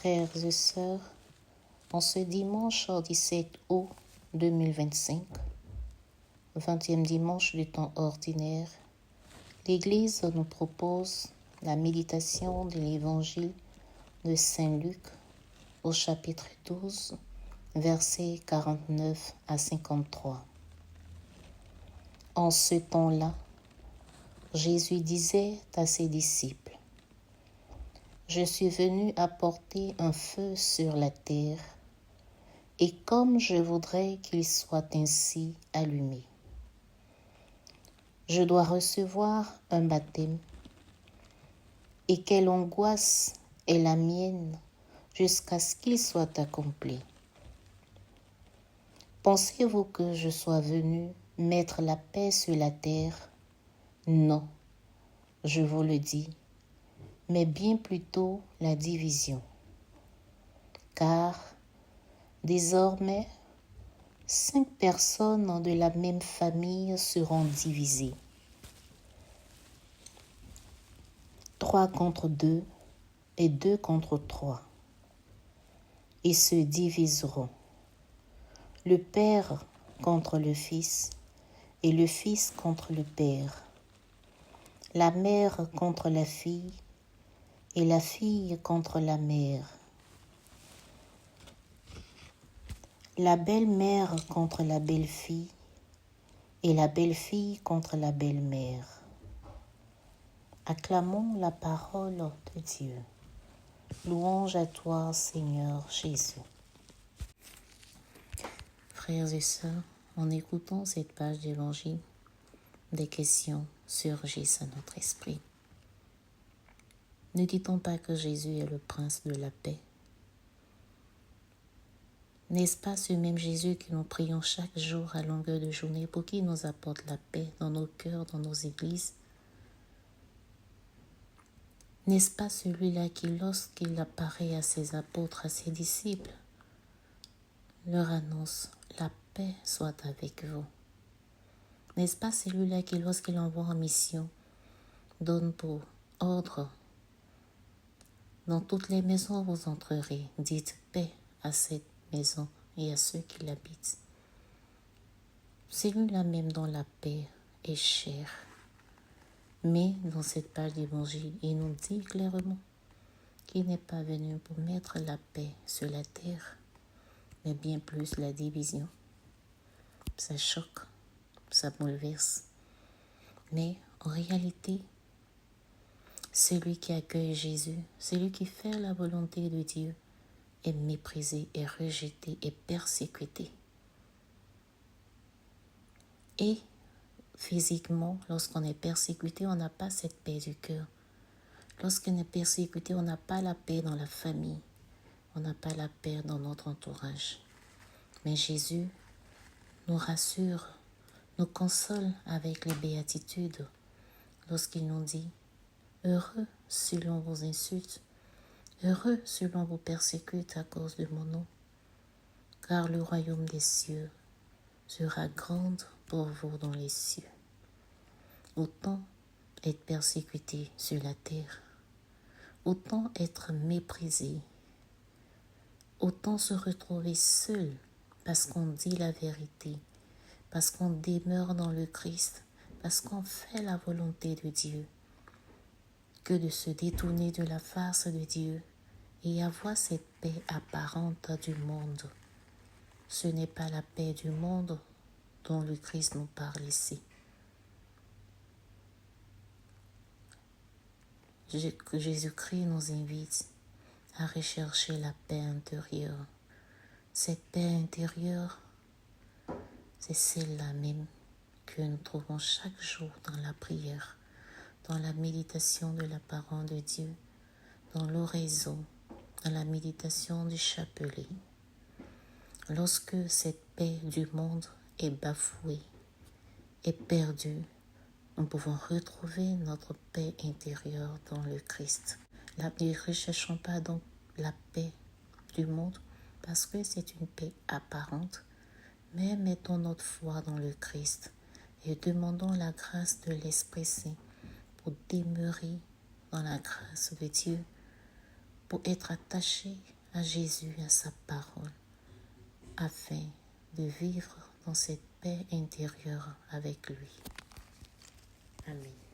Frères et sœurs, en ce dimanche 17 août 2025, 20e dimanche du temps ordinaire, l'Église nous propose la méditation de l'Évangile de Saint Luc au chapitre 12, versets 49 à 53. En ce temps-là, Jésus disait à ses disciples: « Je suis venu apporter un feu sur la terre, et comme je voudrais qu'il soit ainsi allumé. Je dois recevoir un baptême, et quelle angoisse est la mienne jusqu'à ce qu'il soit accompli. Pensez-vous que je sois venu mettre la paix sur la terre? Non, je vous le dis, mais bien plutôt la division. Car désormais, 5 personnes de la même famille seront divisées. 3 contre 2 et 2 contre 3. Ils se diviseront. Le père contre le fils et le fils contre le père. La mère contre la fille et la fille contre la mère. La belle-mère contre la belle-fille et la belle-fille contre la belle-mère. Acclamons la parole de Dieu. Louange à toi, Seigneur Jésus. Frères et sœurs, en écoutant cette page d'évangile, des questions surgissent à notre esprit. Ne dit-on pas que Jésus est le prince de la paix? N'est-ce pas ce même Jésus que nous prions chaque jour à longueur de journée pour qu'il nous apporte la paix dans nos cœurs, dans nos églises? N'est-ce pas celui-là qui, lorsqu'il apparaît à ses apôtres, à ses disciples, leur annonce « La paix soit avec vous ». N'est-ce pas celui-là qui, lorsqu'il envoie en mission, donne pour ordre « Dans toutes les maisons vous entrerez, dites paix à cette maison et à ceux qui l'habitent ». Celui-là même dont la paix est chère. Mais dans cette page d'évangile, il nous dit clairement qu'il n'est pas venu pour mettre la paix sur la terre, mais bien plus la division. Ça choque, ça bouleverse. Mais en réalité, celui qui accueille Jésus, celui qui fait la volonté de Dieu, est méprisé, est rejeté, est persécuté. Et physiquement, lorsqu'on est persécuté, on n'a pas cette paix du cœur. Lorsqu'on est persécuté, on n'a pas la paix dans la famille. On n'a pas la paix dans notre entourage. Mais Jésus nous rassure, nous console avec les béatitudes lorsqu'il nous dit « Heureux si l'on vous insulte, heureux si l'on vous persécute à cause de mon nom, car le royaume des cieux sera grand pour vous dans les cieux. » Autant être persécuté sur la terre, autant être méprisé, autant se retrouver seul parce qu'on dit la vérité, parce qu'on demeure dans le Christ, parce qu'on fait la volonté de Dieu, que de se détourner de la face de Dieu et avoir cette paix apparente du monde. Ce n'est pas la paix du monde dont le Christ nous parle ici. Jésus-Christ nous invite à rechercher la paix intérieure. Cette paix intérieure, c'est celle-là même que nous trouvons chaque jour dans la prière, dans la méditation de la parole de Dieu, dans l'oraison, dans la méditation du chapelet. Lorsque cette paix du monde est bafouée, est perdue, nous pouvons retrouver notre paix intérieure dans le Christ. Ne recherchons pas donc la paix du monde parce que c'est une paix apparente, mais mettons notre foi dans le Christ et demandons la grâce de l'Esprit Saint pour demeurer dans la grâce de Dieu, pour être attaché à Jésus, à sa parole, afin de vivre dans cette paix intérieure avec lui. Amen.